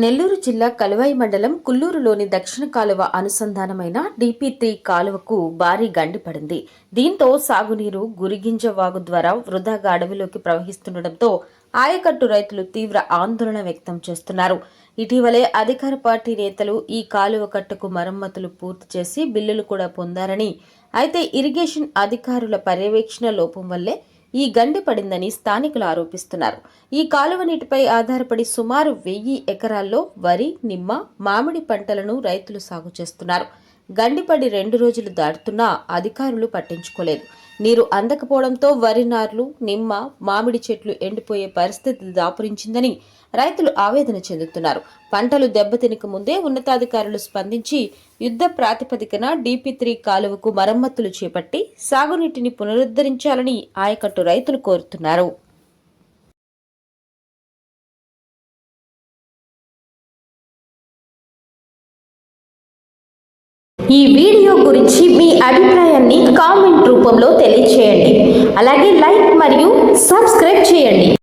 నెల్లూరు జిల్లా కలువాయి మండలం కుల్లూరులోని దక్షిణ కాలువ అనుసంధానమైన DP3 కాలువకు భారీ గండి పడింది. దీంతో సాగునీరు గురిగింజ వాగు ద్వారా వృధాగా అడవిలోకి ప్రవహిస్తుండటంతో ఆయకట్టు రైతులు తీవ్ర ఆందోళన వ్యక్తం చేస్తున్నారు. ఇటీవలే అధికార పార్టీ నేతలు ఈ కాలువ కట్టకు మరమ్మతులు పూర్తి చేసి బిల్లులు కూడా పొందారని, అయితే ఇరిగేషన్ అధికారుల పర్యవేక్షణ లోపం వల్లే ఈ గండి పడిందని స్థానికులు ఆరోపిస్తున్నారు. ఈ కాలువ నీటిపై ఆధారపడి సుమారు 1000 ఎకరాల్లో వరి, నిమ్మ, మామిడి పంటలను రైతులు సాగు చేస్తున్నారు. గండిపడి 2 రోజులు దాటుతున్నా అధికారులు పట్టించుకోలేదు. నీరు అందకపోవడంతో వరి నార్లు, నిమ్మ, మామిడి చెట్లు ఎండిపోయే పరిస్థితి దాపురించిందని రైతులు ఆవేదన చెందుతున్నారు. పంటలు దెబ్బతినక ముందే ఉన్నతాధికారులు స్పందించి యుద్ధ ప్రాతిపదికన DP3 కాలువకు మరమ్మతులు చేపట్టి సాగునీటిని పునరుద్ధరించాలని ఆయకట్టు రైతులు కోరుతున్నారు. ఈ వీడియో గురించి మీ అభిప్రాయాన్ని కామెంట్ రూపంలో తెలియజేయండి. అలాగే లైక్ మరియు సబ్స్క్రైబ్ చేయండి.